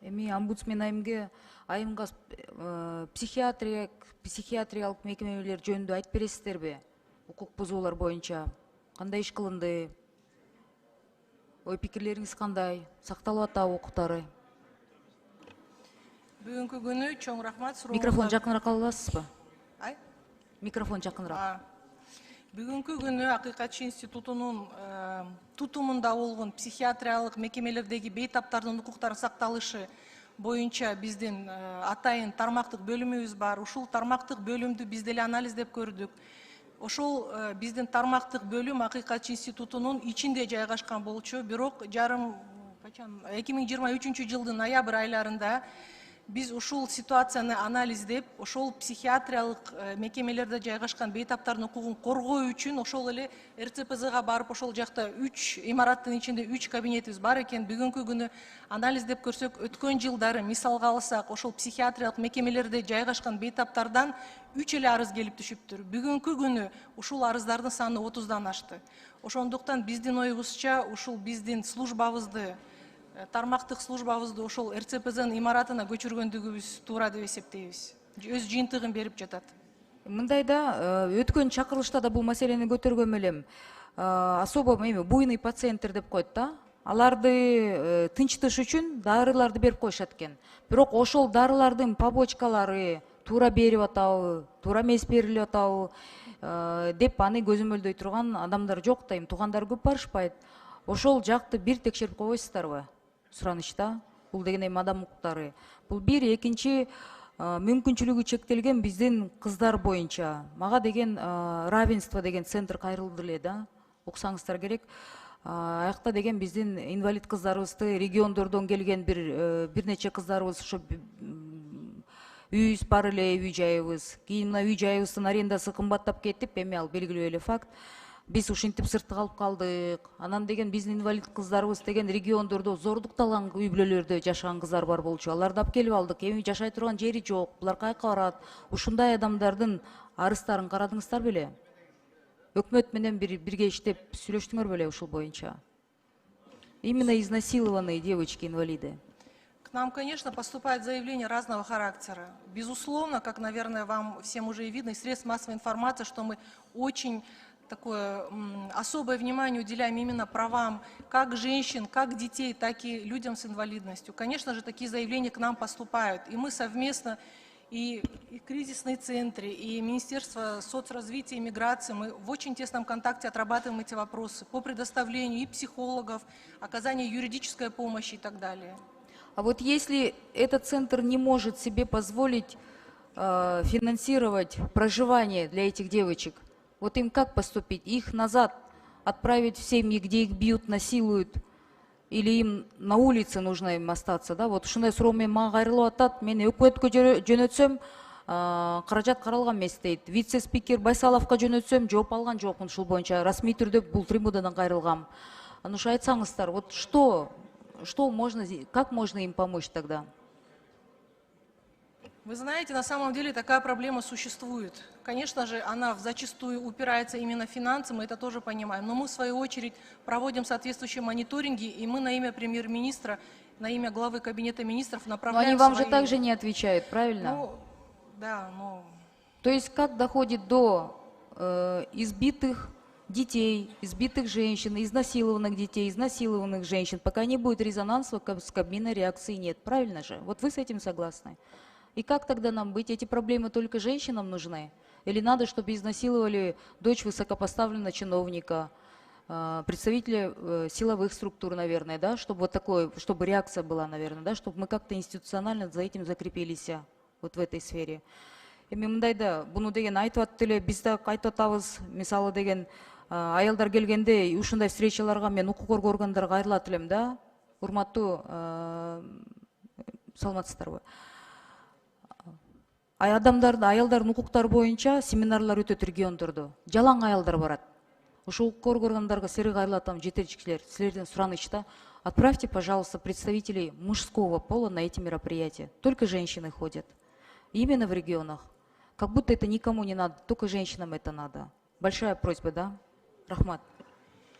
Эми омбудсмен айымга психиатриялык мекемелер жөнүндө айтып бересиздерби? Укук бузуулар боюнча кандай иш кылынды? Ой пикирлериңиз кандай? Сакталып атабы укуктары? Бүгүнкү күнү чоң рахмат Микрофон сурооңузга. жакыныраак ала аласызбы? Ай? Микрофон жакыныраак. Бүгүнкү күнү Акыйкатчы институтунун тутумунда болгон психиатриялык мекемелердеги бейтаптардын укуктарынын сакталышы боюнча биздин атайын тармактык бөлүмүбүз бар. Ушул тармактык бөлүмдү биз деле анализдеп көрдүк. Ошол биздин тармактык бөлүм Акыйкатчы институтунун ичинде жайгашкан болчу, бирок 2023 жылдын ноябрь айларында биз ушул ситуацияны анализдеп, ошол психиатриялык мекемелерде жайгашкан бейтаптардын укугун коргоо үчүн ошол эле РЦПЗга барып, ошол жакта 3 имараттын ичинде 3 кабинетибиз бар экен. Бүгүнкү күнү анализдеп көрсөк, өткөн жылдары мисалга алсак, ошол психиатриялык мекемелерде жайгашкан бейтаптардан 3 эле арыз келип түшүптүр. Бүгүнкү күнү ушул арыздардын саны 30дан ашты. Ошондуктан биздин оюбузча ушул биздин службабызды, тармактык службабызды ошол РЦПЗнын имаратына көчүргөндүгүбүз туура деп эсептейбиз. Өз жыйынтыгын берип жатат. Мындайда өткөн чакырылышта да бул маселени көтөргөм элем. Особо буйный пациенттер деп коет да. Аларды тынчтыш үчүн дарыларды берип коюшат экен. Бирок ошол дарылардын побочкалары туура берип атабы, туура эмес берилип атабы деп аны көзөмөлдөй турган адамдар жок да, туугандар көп барышпайт. Ошол жакты бир текшерип койбойсуздарбы? Суранычта. Бул деген эми адам укуктары. Бул бир, экинчи мүмкүнчүлүгү чектелген биздин кыздар боюнча. Мага деген равенство деген центр кайрылды эле да. Уксаңыздар керек. Аякта деген биздин инвалид кыздарыбызды региондордон келген бир нече кыздарыбыз ошо үйүбүз бар эле, үй жайыбыз. Кийин мына үй жайыбыздын арендасы кымбаттап кетип, эми ал белгилүү эле факт. Биз ушинтип сыртта калып калдык. Анан деген биздин инвалид кыздарыбыз деген региондордо зордукталган үй бүлөлөрдө жашаган кыздар бар болчу. Аларды алып келип алдык. Эми жашай турган жери жок. Булар каяка барат? Ушундай адамдардын арыздарын карадыңыздар беле? Өкмөт менен бирге иштеп сүйлөштүңөр беле ушул боюнча? Именно изнасилованные девочки-инвалиды. К нам, конечно, поступают заявления разного характера. Безусловно, как, наверное, вам всем уже и видно, из средств массовой информации, что мы очень такое особое внимание уделяем именно правам как женщин, как детей, так и людям с инвалидностью. Конечно же, такие заявления к нам поступают. И мы совместно, и кризисные центры, и Министерство соцразвития и миграции, мы в очень тесном контакте отрабатываем эти вопросы по предоставлению и психологов, оказанию юридической помощи и так далее. А вот если этот центр не может себе позволить финансировать проживание для этих девочек, вот им как поступить? Их назад отправить в семьи, где их бьют, насилуют? Или им на улице нужно им остаться? Да? Вот ушундай суроо менен мага кайрылып атат. Мен өкмөткө жөнөтсөм, каражат каралган эмес дейт. Вице-спикер Байсаловго жөнөтсөм, жооп алган жокмун ушул боюнча. Расмий түрдө бул трибунадан кайрылгам. Аны ушу айтсаңыздар, вот как можно им помочь тогда? Вы знаете, на самом деле такая проблема существует. Конечно же, она зачастую упирается именно в финансы, мы это тоже понимаем. Но мы, в свою очередь, проводим соответствующие мониторинги, и мы на имя премьер-министра, на имя главы кабинета министров направляем. Но они вам же также не отвечают, правильно? Ну, да, но... То есть как доходит до избитых детей, избитых женщин, изнасилованных детей, изнасилованных женщин, пока не будет резонанса, с Кабмина реакции нет, правильно же? Вот вы с этим согласны? И как тогда нам быть? Эти проблемы только женщинам нужны? Или надо, чтобы изнасиловали дочь высокопоставленного чиновника, представителя силовых структур, наверное, да? Чтобы вот такое, чтобы реакция была, наверное, да? Чтобы мы как-то институционально за этим закрепились вот в этой сфере. Эми мындайда буну деген айтып атты эле, биз да айтып атабыз, мисалы деген аялдар келгенде ушундай встречаларга мен укук коргоо органдарына кайрылат элем да. Урматтуу саламатсыздарбы? Аялдардын укуктары боюнча семинарлар өтөт региондордо. Жалаң аялдар барат. Ошол укук коргоо органдарга сери кайрылып атам, жетекчилер, силерден суранычта, отправьте, пожалуйста, представителей мужского пола на эти мероприятия. Только женщины ходят. Именно в регионах. Как будто это никому не надо, только женщинам это надо. Большая просьба, да? Рахмат.